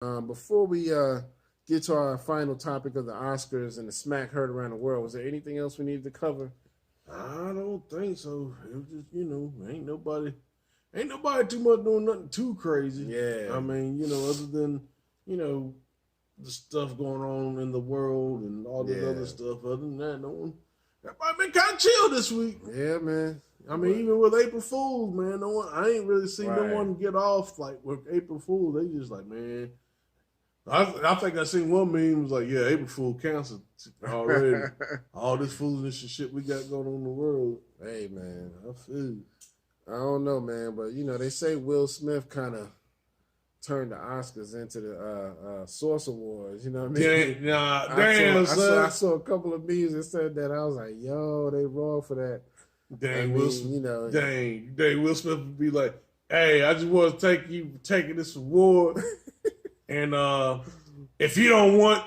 Before we get to our final topic of the Oscars and the smack heard around the world, was there anything else we needed to cover? I don't think so. It was just, ain't nobody too much doing nothing too crazy. Yeah, I mean, other than, you know, the stuff going on in the world and all this yeah, other stuff. Other than that, no one. Everybody been kind of chill this week. yeah, man. I mean, even with April Fools, man, no one. I ain't really seen no Right. one get off like with April Fools. They just like, man. I think I seen one meme was like, yeah, April Fool canceled already. All this foolishness and shit we got going on in the world. Hey, man. I feel. I don't know, man, but they say Will Smith kind of turned the Oscars into the Source Awards. You know what I mean? Son. I saw a couple of memes that said that. I was like, yo, they wrong for that. Will Smith. Will Smith would be like, hey, I just want to thank you for taking this award. And if you don't want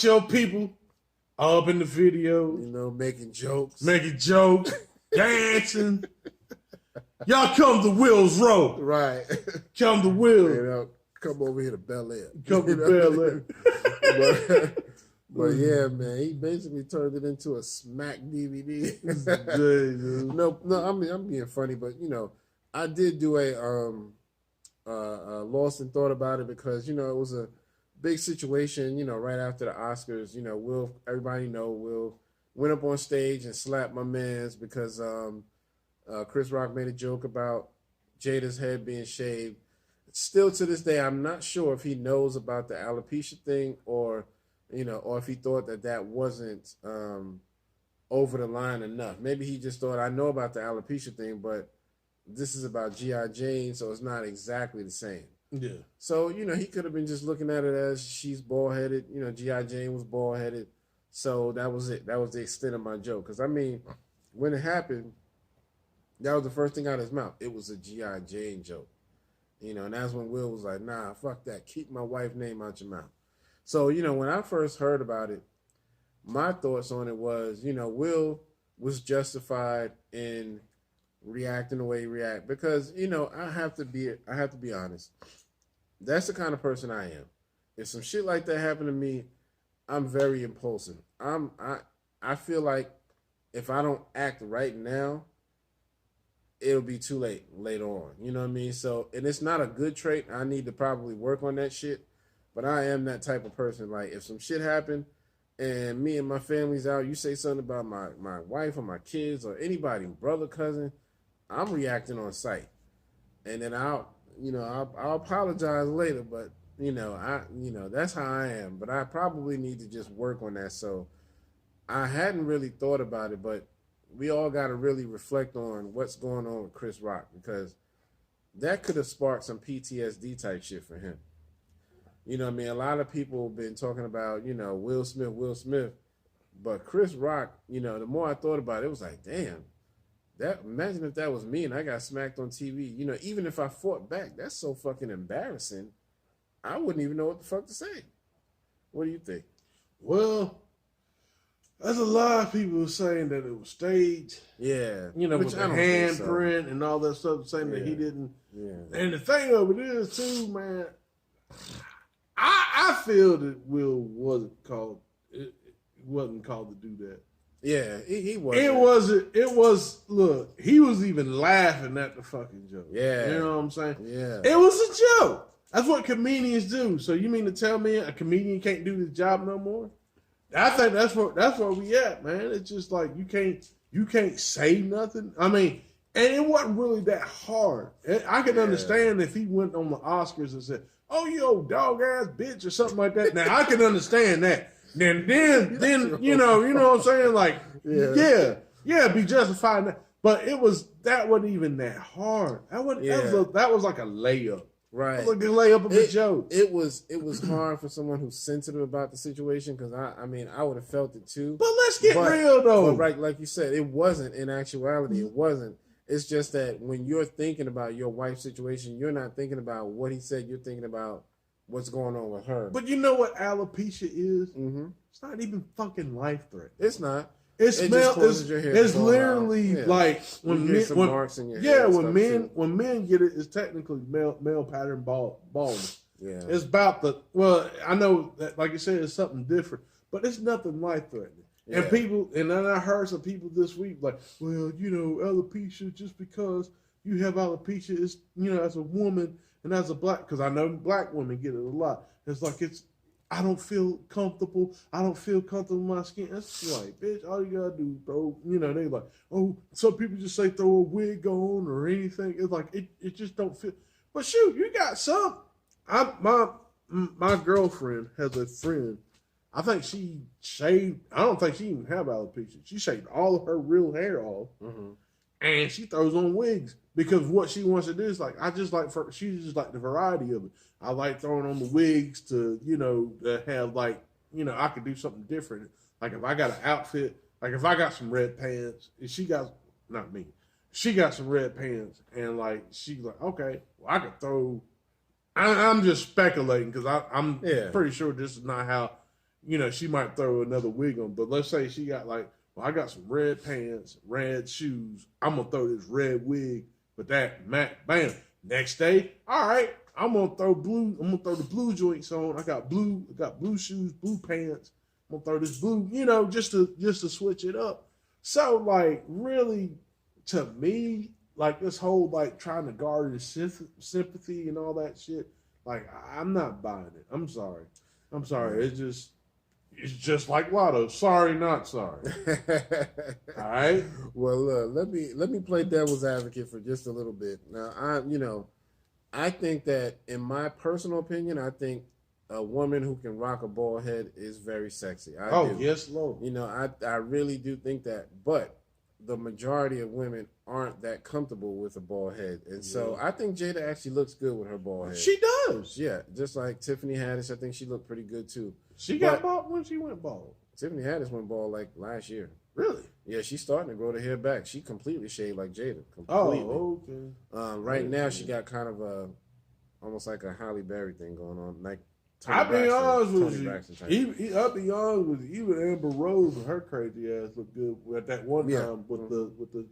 your people up in the video, making jokes, dancing, y'all come to Will's Row. Right. Come to Will. Come over here to Bel Air. Come to Bel Air. But yeah, man, he basically turned it into a smack DVD. No, I mean, I'm being funny, but I did do a lost in thought about it because it was a big situation. Right after the Oscars, Will went up on stage and slapped my man's because Chris Rock made a joke about Jada's head being shaved. Still to this day, I'm not sure if he knows about the alopecia thing or if he thought that wasn't over the line enough. Maybe he just thought, I know about the alopecia thing, but this is about G.I. Jane, so it's not exactly the same. Yeah. So, he could have been just looking at it as she's bald-headed. G.I. Jane was bald-headed. So that was it. That was the extent of my joke. Because, I mean, when it happened, that was the first thing out of his mouth. It was a G.I. Jane joke. And that's when Will was like, nah, fuck that. Keep my wife's name out your mouth. So, when I first heard about it, my thoughts on it was, Will was justified in reacting the way he react because, I have to be honest. That's the kind of person I am. If some shit like that happened to me, I'm very impulsive. I feel like if I don't act right now, it'll be too late later on. You know what I mean? So, and it's not a good trait. I need to probably work on that shit. But I am that type of person. Like, if some shit happened and me and my family's out, you say something about my wife or my kids or anybody, brother, cousin, I'm reacting on sight. And then I'll apologize later, but that's how I am. But I probably need to just work on that. So I hadn't really thought about it, but we all got to really reflect on what's going on with Chris Rock because that could have sparked some PTSD type shit for him. You know what I mean? A lot of people have been talking about, Will Smith. But Chris Rock, the more I thought about it, it was like, damn, imagine if that was me and I got smacked on TV. Even if I fought back, that's so fucking embarrassing. I wouldn't even know what the fuck to say. What do you think? Well, there's a lot of people saying that it was staged. Yeah. With the handprint and all that stuff, saying that he didn't. Yeah. And the thing of it is, too, man, I feel that Will wasn't called. It wasn't called to do that. Yeah, he wasn't. It was. Look, he was even laughing at the fucking joke. Yeah, you know what I'm saying. Yeah, it was a joke. That's what comedians do. So you mean to tell me a comedian can't do this job no more? I think that's where we at, man. It's just like you can't say nothing. I mean, and it wasn't really that hard. I could understand if he went on the Oscars and said, "Oh, you old dog ass bitch" or something like that. Now I can understand that. Then you know what I'm saying? Like, yeah, be justified. But that wasn't even that hard. That was like a layup. Right. It was like a layup of a joke. It was hard for someone who's sensitive about the situation because I would have felt it too. But let's get real though. But right, like you said, it wasn't in actuality. It wasn't. It's just that when you're thinking about your wife's situation, you're not thinking about what he said. You're thinking about what's going on with her. But you know what alopecia is? Mm-hmm. It's not even fucking life threatening. It's not. It's It male. just causes your hair to It's fall out. literally Yeah. like when You get men, some when, marks in your yeah, hair and when stuff, men too. when men get it, it's technically male pattern baldness. Yeah. It's about the I know that, like you said, it's something different, but it's nothing life threatening. Yeah. And people, and then I heard some people this week like, well, you know, alopecia, just because you have alopecia is, you know, as a woman and as a black, because I know black women get it a lot. It's like I don't feel comfortable. I don't feel comfortable in my skin. That's like, bitch, all you gotta do, throw, you know, they like, oh, some people just say throw a wig on or anything. It's like, it just don't feel. But shoot, you got some. My girlfriend has a friend. I think she shaved. I don't think she even have alopecia. She shaved all of her real hair off, and she throws on wigs because what she wants to do is like she just like the variety of it. I like throwing on the wigs to, you know, to have like, you know, I could do something different. Like if I got an outfit, like if I got some red pants, and she got some red pants, and like she's like, okay, well I could throw. I'm just speculating because I'm pretty sure this is not how, you know, she might throw another wig on. But let's say she got like, well, I got some red pants, red shoes. I'm gonna throw this red wig with that bam. Next day, all right, I'm gonna throw the blue joints on. I got blue shoes, blue pants. I'm gonna throw this blue, you know, just to switch it up. So like really, to me, like this whole like trying to garner sympathy and all that shit, like I'm not buying it. I'm sorry. It's just like Lotto. Sorry, not sorry. All right. Well, let me play devil's advocate for just a little bit. Now, I think that in my personal opinion, I think a woman who can rock a bald head is very sexy. I do. Yes, Lord. You know, I really do think that, but the majority of women aren't that comfortable with a bald head. And so I think Jada actually looks good with her bald head. She does. Yeah, just like Tiffany Haddish, I think she looked pretty good too. She got bald when she went bald. Tiffany Haddish went bald like last year. Really? Yeah, she's starting to grow the hair back. She completely shaved like Jada. Completely. Oh, okay. Right now she got kind of a almost like a Halle Berry thing going on. Like I'll be honest with you. I'll be honest with you. Even Amber Rose and her crazy ass looked good at that one time with the.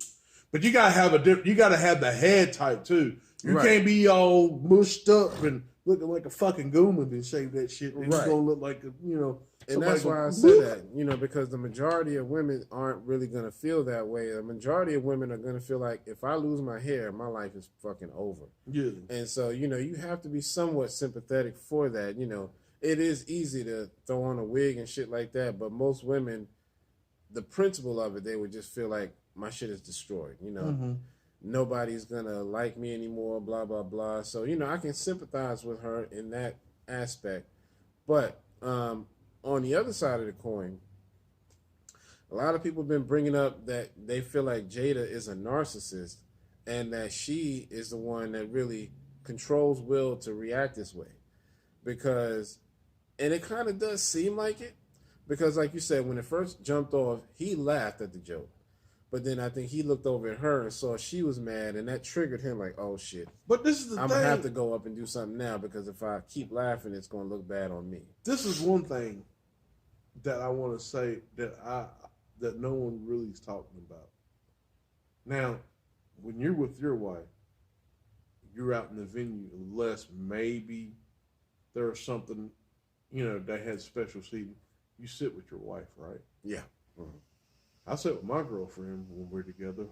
But you gotta have you gotta have the head type too. You can't be all mushed up and looking like a fucking Gooman and shave that shit. And you're gonna look like a, you know. And that's why I said that, you know, because the majority of women aren't really gonna feel that way. The majority of women are gonna feel like if I lose my hair, my life is fucking over. Yeah. And so, you know, you have to be somewhat sympathetic for that. You know, it is easy to throw on a wig and shit like that, but most women, the principle of it, they would just feel like my shit is destroyed. You know, nobody's gonna like me anymore. Blah blah blah. So, you know, I can sympathize with her in that aspect, but on the other side of the coin, a lot of people have been bringing up that they feel like Jada is a narcissist and that she is the one that really controls Will to react this way. Because, and it kind of does seem like it, because like you said, when it first jumped off, he laughed at the joke. But then I think he looked over at her and saw she was mad, and that triggered him like, oh shit. But this is the thing. I'm going to have to go up and do something now, because if I keep laughing, it's going to look bad on me. This is one thing that I want to say that no one really is talking about. Now, when you're with your wife, you're out in the venue, unless maybe there's something, you know, that has special seating. You sit with your wife, right? Yeah. I sit with my girlfriend when we're together.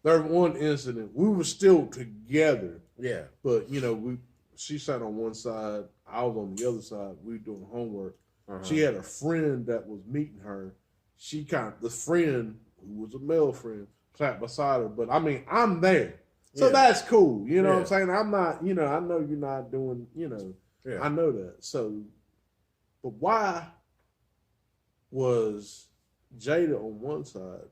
There was one incident. We were still together. Yeah. But, you know, she sat on one side, I was on the other side. We were doing homework. She had a friend that was meeting her. The friend, who was a male friend, sat beside her. But, I mean, I'm there. So that's cool. You know what I'm saying? I'm not, you know, I know you're not doing, you know, I know that. So, but why was Jada on one side?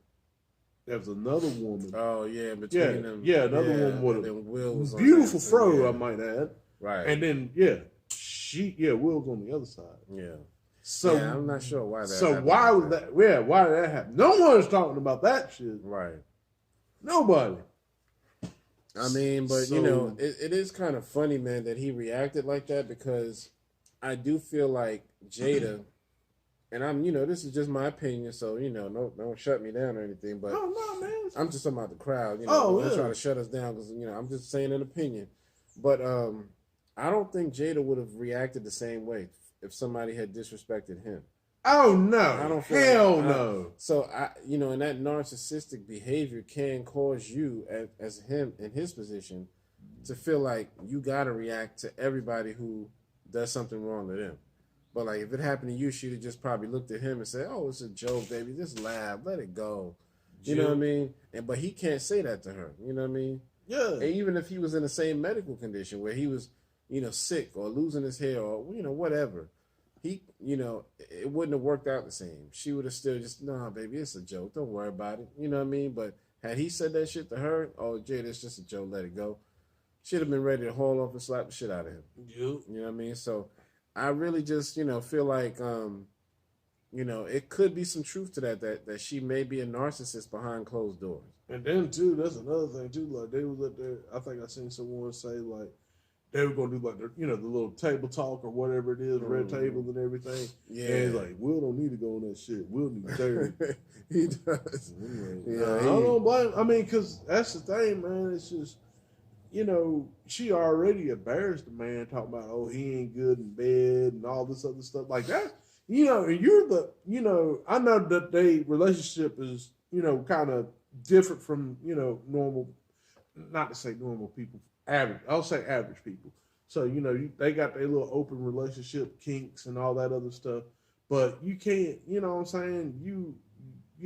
There was another woman. Oh, yeah, between them. Yeah, another woman with a Will was beautiful fro, I might add. Right. And then, Will's on the other side. Yeah. So I'm not sure why that So happened. why was that? Yeah, why did that happen? No one's talking about that shit. Right. Nobody. I mean, but you know, it is kind of funny, man, that he reacted like that, because I do feel like Jada and I'm, this is just my opinion, so don't shut me down or anything. But Oh no, man. I'm just talking about the crowd. Don't try to shut us down because I'm just saying an opinion. But I don't think Jada would have reacted the same way if somebody had disrespected him. Oh no! I don't feel Hell no. So and that narcissistic behavior can cause you, as him in his position, to feel like you gotta react to everybody who does something wrong to them. But like if it happened to you, she'd have just probably looked at him and said, "Oh, it's a joke, baby. Just laugh, let it go." You know what I mean? But he can't say that to her. You know what I mean? Yeah. And even if he was in the same medical condition where he was, sick or losing his hair or whatever. He, it wouldn't have worked out the same. She would have still just, nah, baby, it's a joke. Don't worry about it. You know what I mean? But had he said that shit to her, oh, Jada, it's just a joke. Let it go. She'd have been ready to haul off and slap the shit out of him. Yep. You know what I mean? So I really just, feel like, it could be some truth to that she may be a narcissist behind closed doors. And then, too, that's another thing, too. Like, they was up there, I think I seen someone say, like, they were gonna do like the little table talk or whatever it is, red tables and everything. Yeah, and he's like, Will don't need to go on that shit. Will need therapy. He does. Yeah, I don't blame. I mean, because that's the thing, man. It's just, she already embarrassed the man talking about, oh, he ain't good in bed and all this other stuff like that. And you're the, I know that they relationship is, kind of different from, normal. Not to say normal people. Average, I'll say average people. So, they got their little open relationship kinks and all that other stuff. But you can't, you know what I'm saying? You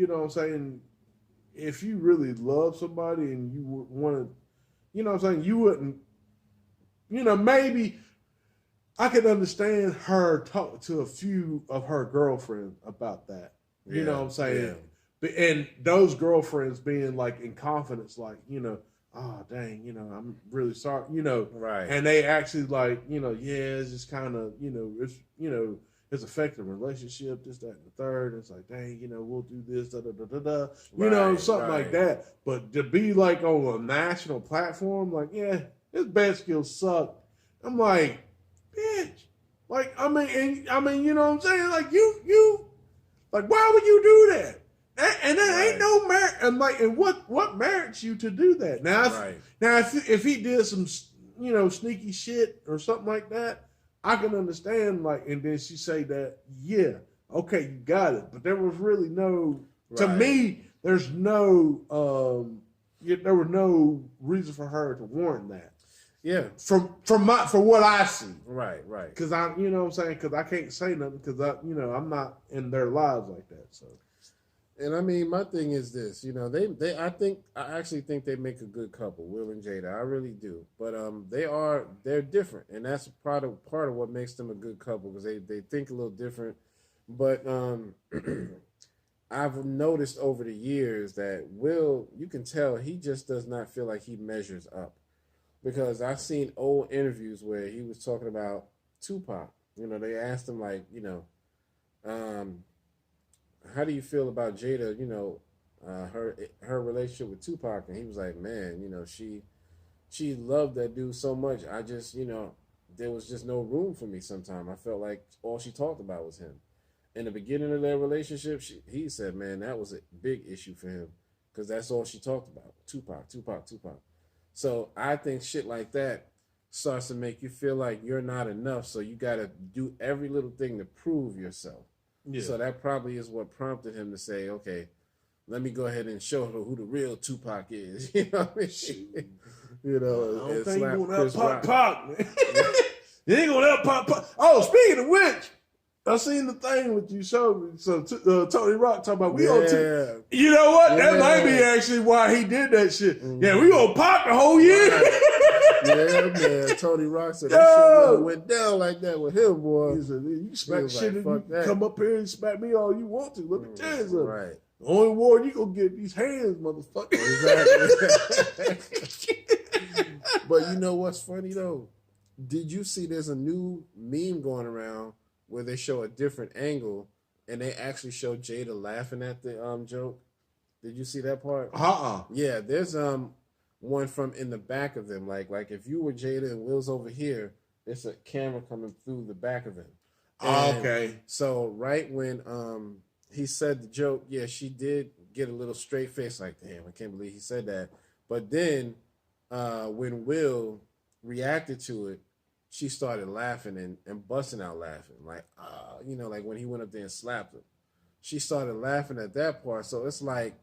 know what I'm saying? If you really love somebody and you want to, you know what I'm saying? You wouldn't, maybe I could understand her talk to a few of her girlfriends about that. You know what I'm saying? Yeah. And those girlfriends being like in confidence, like, oh dang, I'm really sorry, right? And they actually like, it's just kind of, it's affecting the relationship, this, that, and the third. It's like, dang, we'll do this, da da da da da, something like that. But to be like on a national platform, like, yeah, his bad skills suck. I'm like, bitch, like, I mean, you know what I'm saying? Like, you, like, why would you do that? And there ain't no merit. And like, and what merits you to do that? Now, if he did some, sneaky shit or something like that, I can understand. Like, and then she say that, yeah, okay, you got it. But there was really no. Right. To me, there's no. There was no reason for her to warrant that. Yeah. For what I see. Right. Because what I'm saying? Because I can't say nothing because I'm not in their lives like that. So. And I mean, my thing is this, I actually think they make a good couple, Will and Jada. I really do. But they're different, and that's part of what makes them a good couple because they think a little different. But I've noticed over the years that Will, you can tell he just does not feel like he measures up, because I've seen old interviews where he was talking about Tupac. They asked him like, how do you feel about Jada, her relationship with Tupac? And he was like, man, she loved that dude so much. I just, there was just no room for me sometimes. I felt like all she talked about was him. In the beginning of their relationship, he said, man, that was a big issue for him because that's all she talked about. Tupac. So I think shit like that starts to make you feel like you're not enough. So you got to do every little thing to prove yourself. Yeah. So that probably is what prompted him to say, okay, let me go ahead and show her who the real Tupac is. You know what I mean? I don't think you're going to help Pac, man. You ain't going to help Pac. Oh, speaking of which, I seen the thing with you showed me. So Tony Rock talking about you know what? That might be actually why he did that shit. Mm-hmm. Yeah, we gonna Pac the whole year. Right. Yeah, man. Tony Rock said that shit went down like that with him, boy. He said, you smack shit and you come up here and smack me all you want to. Let me tell you something. Right. The only award you gonna get these hands, motherfucker. Exactly. But you know what's funny though? Did you see there's a new meme going around where they show a different angle and they actually show Jada laughing at the joke? Did you see that part? Yeah, there's one from in the back of them. Like if you were Jada and Will's over here, there's a camera coming through the back of him. Okay. So right when he said the joke, yeah, she did get a little straight face, like, damn, I can't believe he said that. But then when Will reacted to it, she started laughing and busting out laughing, like, like when he went up there and slapped her. She started laughing at that part. So it's like,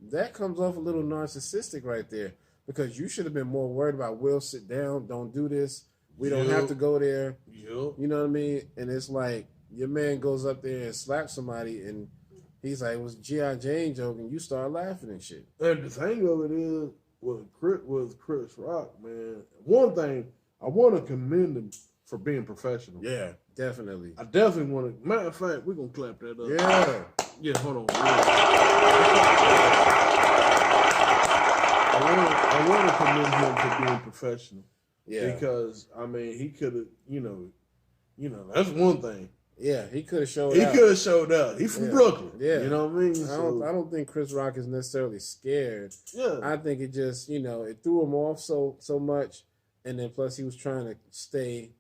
that comes off a little narcissistic right there, because you should have been more worried about Will, sit down, don't do this. We don't have to go there. Yep. You know what I mean? And it's like, your man goes up there and slaps somebody, and he's like, it was G.I. Jane joke, and you start laughing and shit. And the thing of it is, with Chris Rock, man, one thing, I want to commend him for being professional. Yeah, definitely. I definitely want to. Matter of fact, we're going to clap that up. Yeah. Yeah, hold on. I want to commend him for being professional. Yeah. Because, I mean, he could have, that's one thing. Yeah, he could have showed He up. could have showed up. He's from Brooklyn. Yeah. You know what I mean? I don't think Chris Rock is necessarily scared. Yeah. I think it just, it threw him off so much. And then plus he was trying to stay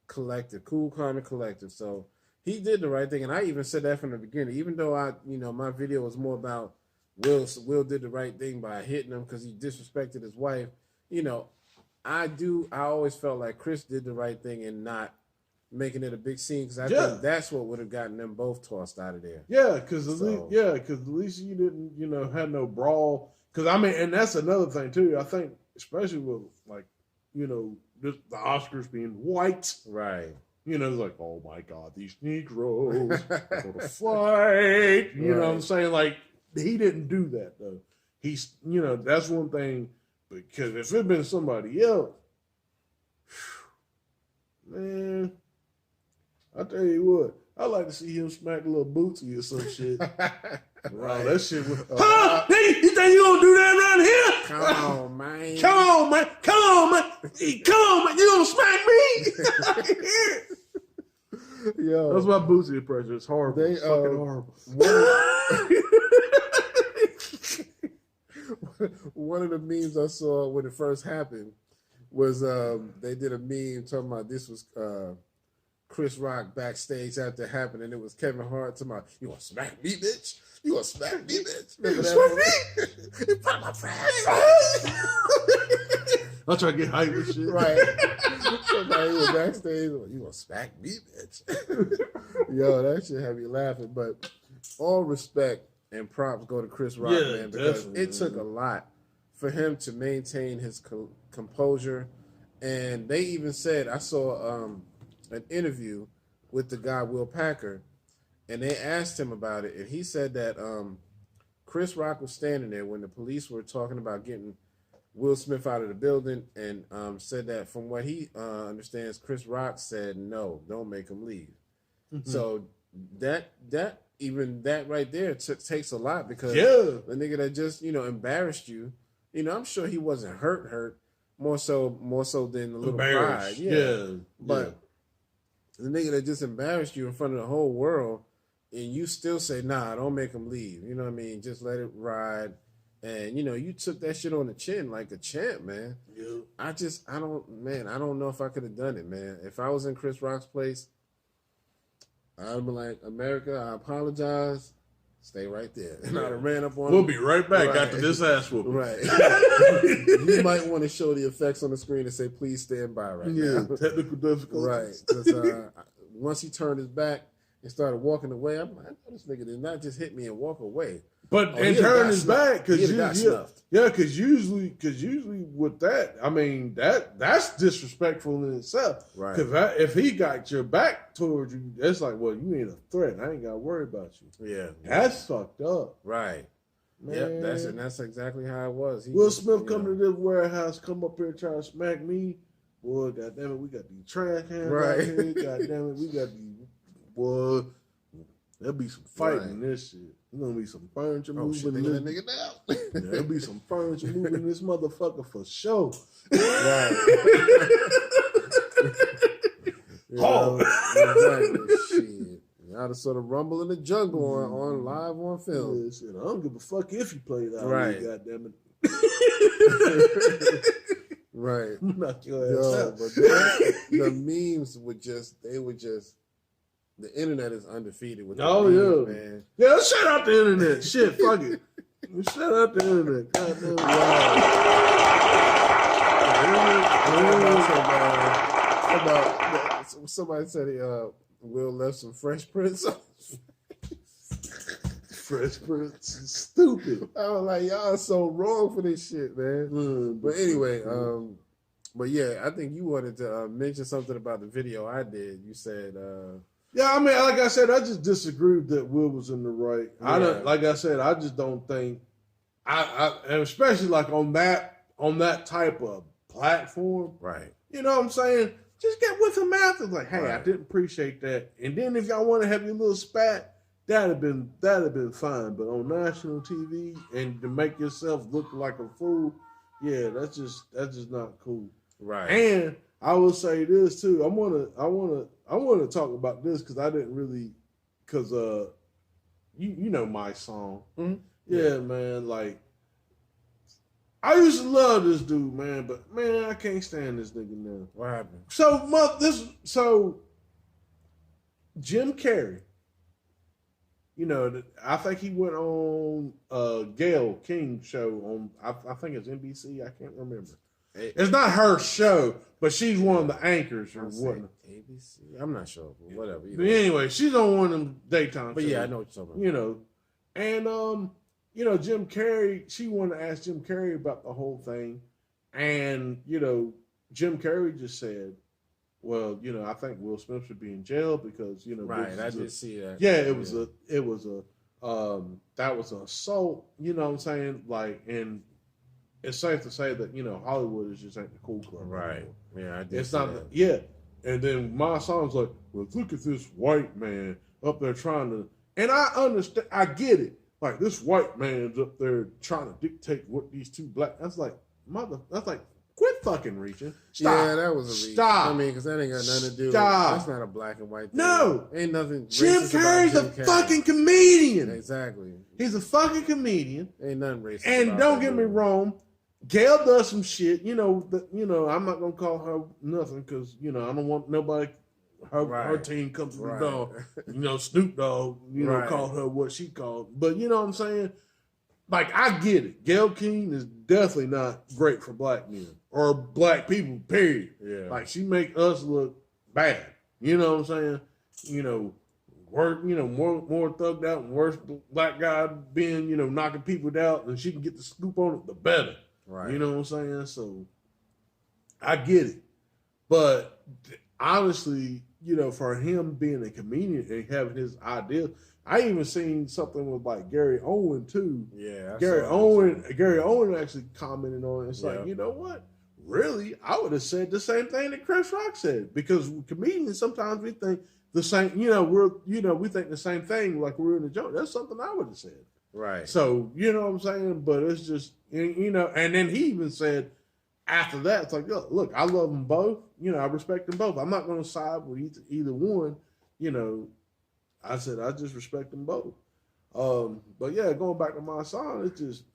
collective, cool, calm, and collective. So he did the right thing. And I even said that from the beginning. Even though my video was more about Will did the right thing by hitting him because he disrespected his wife. I always felt like Chris did the right thing and not making it a big scene, because I think that's what would have gotten them both tossed out of there. Yeah, because at least you didn't, had no brawl. Because I mean, and that's another thing too. I think, especially with the Oscars being white, right? It's like, oh my God, these Negroes are going to fight. You know what I'm saying? Like, he didn't do that though. He's, that's one thing. Because if it had been somebody else, man, I tell you what, I'd like to see him smack a little Bootsy or some shit. Right. That shit was. Huh? You think you gonna do that around here? Come on, man. Come on, man. Come on, man. Come on, man. You gonna smack me? Yo, that's my Bootsy impression. It's horrible. It's fucking horrible. One of the memes I saw when it first happened was they did a meme talking about this was Chris Rock backstage after it happened, and it was Kevin Hart talking about, you want to smack me, bitch? You want to smack me, bitch? Remember that? Smack me? You put my friend. I'll try to get hype and shit. Right. Somebody was backstage, you want to smack me, bitch? Yo, that shit had me laughing. But all respect and props go to Chris Rock, man, because it took a lot for him to maintain his composure. And they even said, I saw an interview with the guy Will Packer, and they asked him about it, and he said that Chris Rock was standing there when the police were talking about getting Will Smith out of the building, and said that from what he understands, Chris Rock said, no, don't make him leave. Mm-hmm. So that right there takes a lot, because the nigga that just embarrassed you, I'm sure he wasn't hurt more so than a little pride, but the nigga that just embarrassed you in front of the whole world, and you still say, nah, don't make him leave, you know what I mean, just let it ride. And you took that shit on the chin like a champ, man. I don't know if I could have done it, man. If I was in Chris Rock's place, I'd be like, America, I apologize. Stay right there. And I'd have ran up on We'll him. be right back after this ass whooping. Right. You might want to show the effects on the screen and say, please stand by right now. Technical difficulties. Right. Because once he turned his back and started walking away, I'm like, I know this nigga did not just hit me and walk away. But and turn his back, because usually with that, I mean that's disrespectful in itself. Right. Because if he got your back towards you, it's like, well, you ain't a threat. I ain't got to worry about you. Yeah. That's fucked up. Right. Man. Yep. That's exactly how it was. Will Smith come to this warehouse, come up here trying to smack me. Boy, goddamn it, we got these trash cans right here. Goddamn it, we got these. Boy, there'll be some fighting in this shit. There's gonna be some furniture moving. That nigga down. There'll be some furniture moving in this motherfucker for sure. Right. Exactly. Shit. Y'all just sort of rumble in the jungle on live on film. Yeah, shit. I don't give a fuck if you played out. Right. Goddamn it. Right. Knock your ass out. But the memes would just the internet is undefeated with Oh, memes, yeah. man. Yeah, let's shout out the internet. Shit, fuck it. Shout out the internet. Goddamn. Somebody said Will left some Fresh Prince on. Fresh Prince is stupid. I was like, y'all are so wrong for this shit, man. But anyway, but yeah, I think you wanted to mention something about the video I did. You said, yeah, I mean, like I said, I just disagreed that Will was in the right. Yeah. I don't, like I said, I just don't think, and especially like on that type of platform, right. you know what I'm saying? Just get with him after, like, hey, I Right. didn't appreciate that. And then if y'all want to have your little spat, that'd have been fine. But on national TV and to make yourself look like a fool, yeah, that's just not cool. Right. And I will say this too. I want to talk about this because I didn't really, because you know my song. Mm-hmm. Yeah, man. Like I used to love this dude, man, but man, I can't stand this nigga now. What happened? So Jim Carrey. You know, I think he went on Gayle King show on. I think it's NBC. I can't remember. It's not her show, but she's one of the anchors or whatnot. ABC? I'm not sure, but whatever. But anyway, she's on one of them daytime But shows. yeah, I know what you're talking about. You know, and you know, Jim Carrey, she wanted to ask Jim Carrey about the whole thing. And, you know, Jim Carrey just said, well, you know, I think Will Smith should be in jail because, you know, right, I did see that. Yeah, it was that was an assault, you know what I'm saying? Like, and it's safe to say that, you know, Hollywood is just ain't the cool club. Right. Anymore. Yeah, I did It's see not, that. yeah. And then my song's like, well, look at this white man up there trying to, and I understand, I get it. Like, this white man's up there trying to dictate what these two black, that's like, quit fucking reaching. Stop. Yeah, that was a reach. Stop. I mean, because that ain't got nothing to do with Stop. That's not a black and white thing. No. Ain't nothing Jim racist about Carrey's Jim a Carrey. fucking comedian. Exactly. He's a fucking comedian. Ain't nothing racist And about don't that get me movie. wrong, Gail does some shit. You know, I'm not gonna call her nothing because I don't want nobody. Her Right. team comes to Right. the dog. Snoop Dogg, Right. called her what she called. But you know what I'm saying? Like, I get it. Gail King is definitely not great for black men or black people, period. Yeah. Like, she make us look bad. You know what I'm saying? More thugged out and worse black guy being, knocking people out, and she can get the scoop on it, the better. Right. You know what I'm saying? So I get it. But honestly, for him being a comedian and having his ideas, I even seen something with like Gary Owen too. Yeah. I Gary saw that. Owen actually commented on it. It's Yeah. like, you know what? Really, I would have said the same thing that Chris Rock said, because comedians sometimes we think the same. We think the same thing like we're in a joke. That's something I would have said. Right. So you know what I'm saying. But it's just and then he even said after that, it's like, look, I love them both. I respect them both. I'm not going to side with either one. I said I just respect them both. But yeah, going back to my song, it just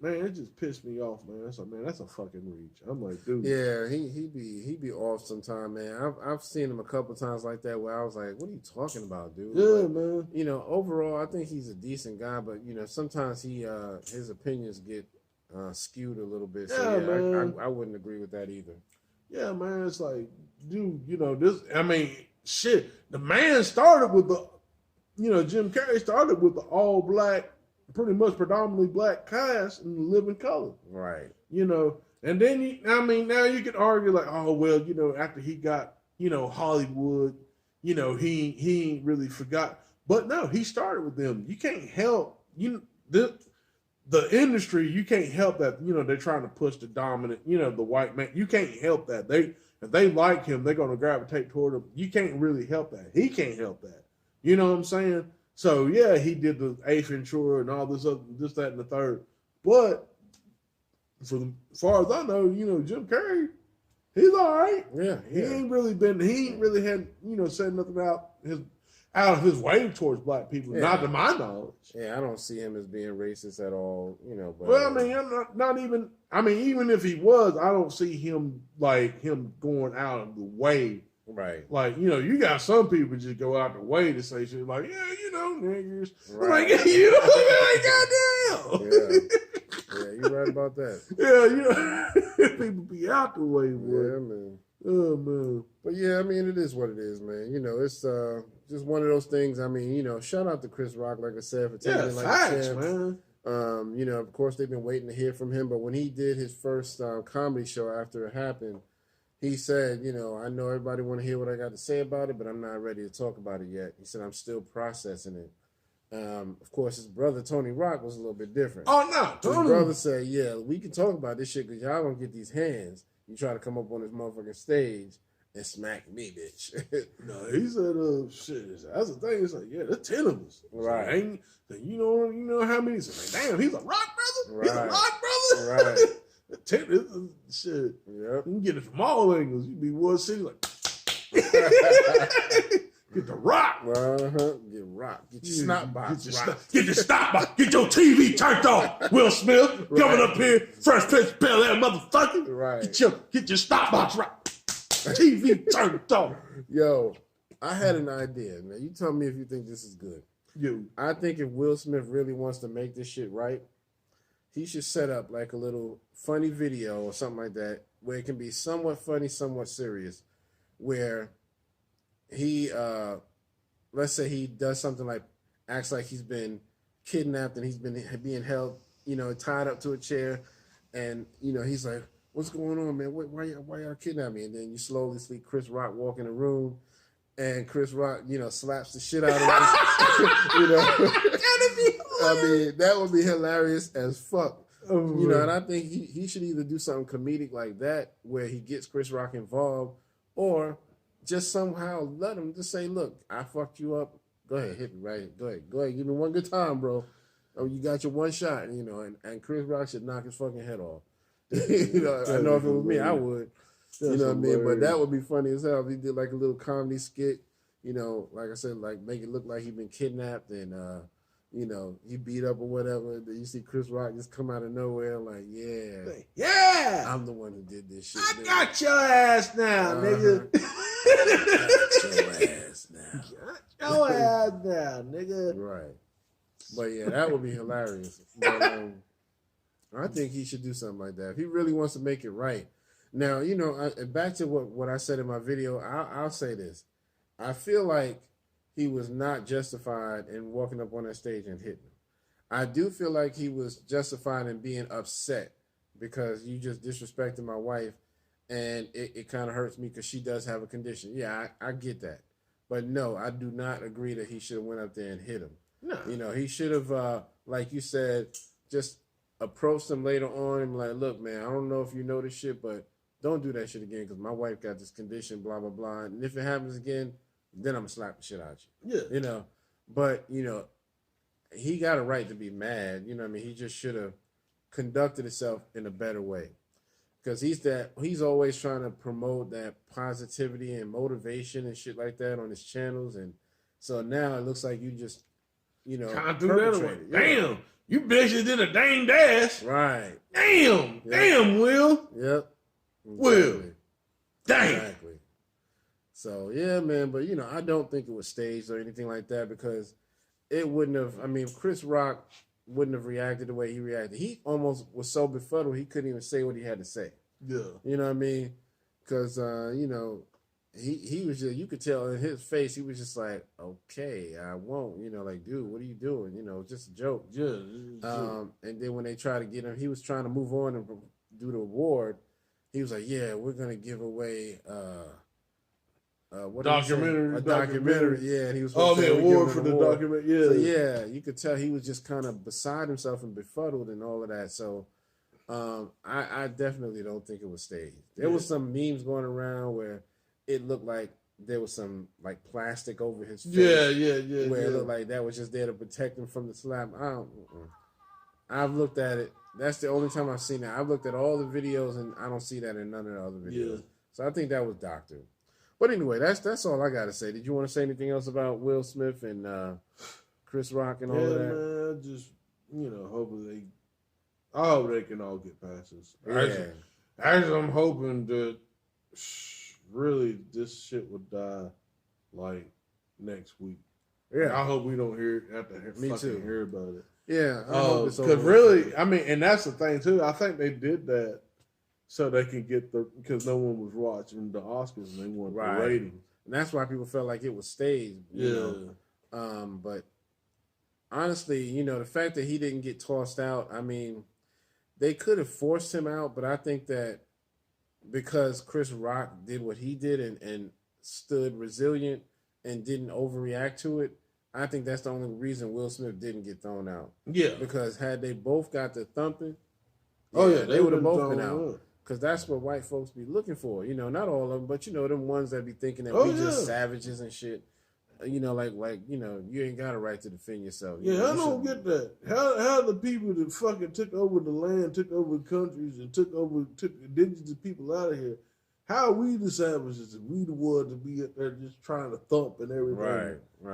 pissed me off, man. It's like, man, that's a fucking reach. I'm like, dude. Yeah, he be off sometime, man. I've seen him a couple times like that where I was like, what are you talking about, dude? Yeah, But, man. overall, I think he's a decent guy, but sometimes his opinions get skewed a little bit. So Yeah, yeah, man. I wouldn't agree with that either. Yeah, man. It's like, dude, this. I mean, shit. The man started with the. Jim Carrey started with the all black, pretty much predominantly black cast in Living Color. Right. And then now you can argue like, oh well, after he got Hollywood, he ain't really forgot. But no, he started with them. You can't help the industry. You can't help that. They're trying to push the dominant. The white man. You can't help that. If they like him, they're gonna gravitate toward him. You can't really help that. He can't help that. You know what I'm saying? So yeah, he did the Ace Ventura and all this other, this, that, and the third. But as far as I know, Jim Carrey, he's all right. Yeah. He ain't really had, said nothing out of his way towards black people, Yeah. not to my knowledge. Yeah, I don't see him as being racist at all. But Well, I mean, I'm not even. I mean, even if he was, I don't see him going out of the way Right. Like, you got some people just go out the way to say shit like, yeah, niggas. Right. Like, goddamn. Yeah, you're right about that. Yeah, people be out the way, boy. Yeah, man. Oh, man. But yeah, I mean, it is what it is, man. It's just one of those things. I mean, shout out to Chris Rock, like I said, for taking it like facts, a champ. man. Of course, they've been waiting to hear from him, but when he did his first comedy show after it happened, he said, I know everybody want to hear what I got to say about it, but I'm not ready to talk about it yet. He said, I'm still processing it. Of course, his brother, Tony Rock, was a little bit different. Oh, no. His brother said, yeah, we can talk about this shit because y'all don't get these hands. You try to come up on this motherfucking stage and smack me, bitch. No, he said, shit. That's the thing. It's like, yeah, there's 10 of us. Right. So, you know how many? It's like, damn, he's a Rock brother? Right. He's a Rock brother? Right. 10, shit. Yep. You can get it from all angles. You be one city like, get the Rock. Get Rock. Get your snot box. Get your snot box. Get your TV turned off. Will Smith coming up here. Fresh Prince Bel Air, motherfucker. Right. Get your snot box right. TV turned off. Yo, I had an idea. Now, you tell me if you think this is good. I think if Will Smith really wants to make this shit right, he should set up like a little funny video or something like that where it can be somewhat funny, somewhat serious, where he, let's say he does something like acts like he's been kidnapped and he's been being held, tied up to a chair, and he's like, "What's going on, man? Why y'all kidnap me?" And then you slowly see Chris Rock walk in the room, and Chris Rock, slaps the shit out of him. I mean, that would be hilarious as fuck. And I think he should either do something comedic like that where he gets Chris Rock involved, or just somehow let him just say, "Look, I fucked you up. Go ahead, hit me right. Go ahead, give me one good time, bro. Oh, you got your one shot." And Chris Rock should knock his fucking head off. I know if it was me, I would. You know what I mean? But that would be funny as hell if he did like a little comedy skit. Like I said, like make it look like he'd been kidnapped and he beat up or whatever. Then you see Chris Rock just come out of nowhere like, yeah, I'm the one who did this shit. I got your ass now, nigga. Got your ass now. Got your ass now, nigga. Right. But yeah, that would be hilarious. But, I think he should do something like that if he really wants to make it right. Now, back to what I said in my video, I'll say this. I feel like he was not justified in walking up on that stage and hitting him. I do feel like he was justified in being upset because you just disrespected my wife, and it kind of hurts me because she does have a condition. Yeah, I get that. But no, I do not agree that he should have went up there and hit him. No. He should have, like you said, just approached him later on and be like, "Look, man, I don't know if you know this shit, but don't do that shit again because my wife got this condition, blah, blah, blah. And if it happens again, then I'm going to slap the shit out you." Yeah. But, he got a right to be mad. You know what I mean? He just should have conducted himself in a better way. Because he's always trying to promote that positivity and motivation and shit like that on his channels. And so now it looks like you just, can't do that. Damn. You basically did a dang dash. Right. Damn. Yep. Damn, Will. Yep. Exactly. Will. Damn. Exactly. So, yeah, man. But, I don't think it was staged or anything like that because it wouldn't have. I mean, Chris Rock wouldn't have reacted the way he reacted. He almost was so befuddled he couldn't even say what he had to say. Yeah. You know what I mean? Because, he was just, you could tell in his face, he was just like, "Okay, I won't." Like, "Dude, what are you doing?" It's just a joke. Yeah. And then when they tried to get him, he was trying to move on and do the award. He was like, "Yeah, we're going to give away what documentary. A documentary." Yeah, and he was supposed to the award for the documentary. Yeah. So, yeah, you could tell he was just kind of beside himself and befuddled and all of that. So I definitely don't think it was staged. There was some memes going around where it looked like there was some like plastic over his face. Yeah. Where it looked like that was just there to protect him from the slap. I've looked at it. That's the only time I've seen that. I've looked at all the videos and I don't see that in none of the other videos. Yeah. So I think that was doctored. But anyway, that's all I got to say. Did you want to say anything else about Will Smith and Chris Rock and all of that? Man, just hopefully I hope they can all get past this. Yeah. Actually, I'm hoping that really this shit would die like next week. Yeah, I hope we don't have to Me fucking too. hear about it. yeah. I hope it's over. Because really, I mean, and that's the thing too. I think they did that so they can get because no one was watching the Oscars and they wanted Right. the ratings. And that's why people felt like it was staged. You know? But honestly, you know, the fact that he didn't get tossed out, I mean, they could have forced him out, but I think that because Chris Rock did what he did and stood resilient and didn't overreact to it, I think that's the only reason Will Smith didn't get thrown out. Yeah. Because had they both got the thumping, They would have both thrown been out. up. Because that's what white folks be looking for. You know, not all of them, but you know, them ones that be thinking that Oh, we yeah. just savages and shit. You know, like you know, you ain't got a right to defend yourself. You Yeah, know, I you don't should- get that. How the people that fucking took over the land, took over countries, and took indigenous people out of here, how are we the savages and we the ones to be up there just trying to thump and everything? Right.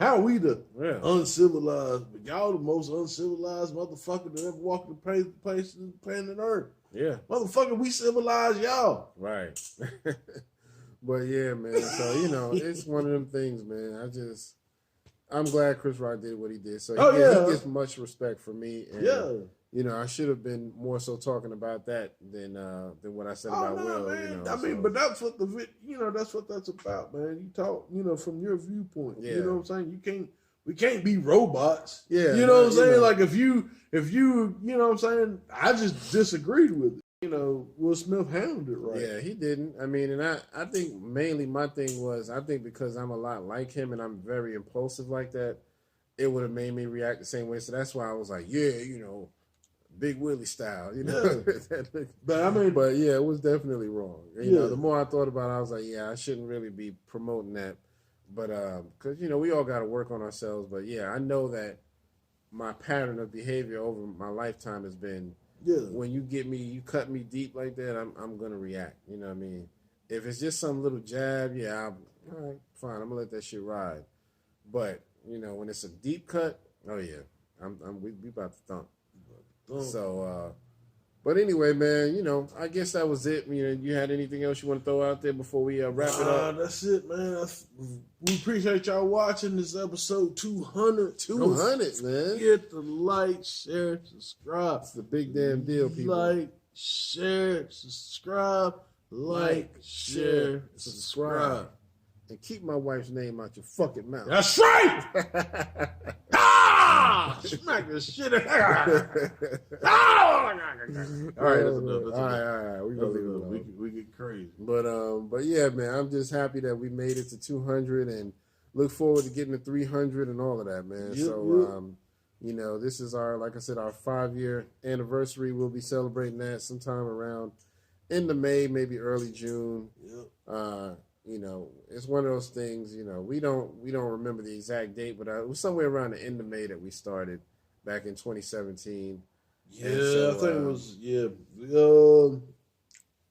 How are we the Yeah. uncivilized? But y'all the most uncivilized motherfucker that ever walked the place on the planet Earth. Yeah. Motherfucker, we civilized y'all. Right. But yeah, man. So, you know, it's one of them things, man. I'm glad Chris Rock did what he did. So he gets much respect from me. And, you know, I should have been more so talking about that than what I said about Will. Man. You know, I mean, but that's what that's what that's about, man. You talk, you know, from your viewpoint. Yeah. You know what I'm saying? We can't be robots. Yeah, You know what I'm saying? know. Like if you you know what I'm saying? I just disagreed with it. You know, Will Smith handled it right. Yeah, he didn't. I mean, and I think mainly my thing was, I think because I'm a lot like him and I'm very impulsive like that, it would have made me react the same way. So that's why I was like, yeah, you know, Big Willie style, you know. But yeah, it was definitely wrong. You know, the more I thought about it, I was like, yeah, I shouldn't really be promoting that. But because you know, we all got to work on ourselves. But yeah, I know that my pattern of behavior over my lifetime has been, when you cut me deep like that, I'm gonna react. You know what I mean? If it's just some little jab, all right, fine, I'm gonna let that shit ride. But you know, when it's a deep cut, oh yeah, we about to thump. So, but anyway, man, you know, I guess that was it. You know, you had anything else you want to throw out there before we wrap it up? That's it, man. We appreciate y'all watching this episode 200. 200, man. Get the like, share, subscribe. It's the big damn deal, people. Like, share, subscribe. Like, share, subscribe. And keep my wife's name out your fucking mouth. That's right! Smack the shit out of All right, that's enough. All right. We're gonna leave it alone. We get crazy. But yeah, man, I'm just happy that we made it to 200 and look forward to getting to 300 and all of that, man. You know, this is like I said, our 5-year anniversary. We'll be celebrating that sometime around end of May, maybe early June. You know, it's one of those things, you know, we don't remember the exact date, but it was somewhere around the end of May that we started back in 2017. Yeah, I think it was,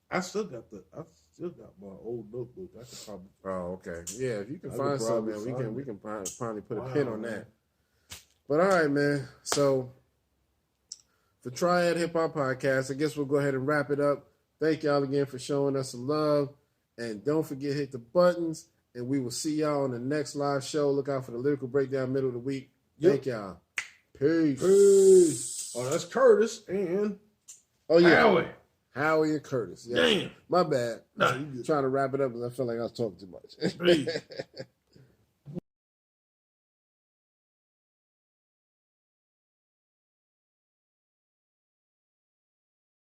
I still got my old notebook. I could probably. Oh, okay. Yeah, if you can find something, man, we can finally put a pin on man. that. But all right, man. So for Triad Hip Hop Podcast, I guess we'll go ahead and wrap it up. Thank y'all again for showing us some love. And don't forget, hit the buttons. And we will see y'all on the next live show. Look out for the Lyrical Breakdown middle of the week. Thank y'all. Peace. Oh, that's Curtis and Howie and Curtis. Yeah. Damn. My bad. No, you good. Trying to wrap it up because I felt like I was talking too much. Peace.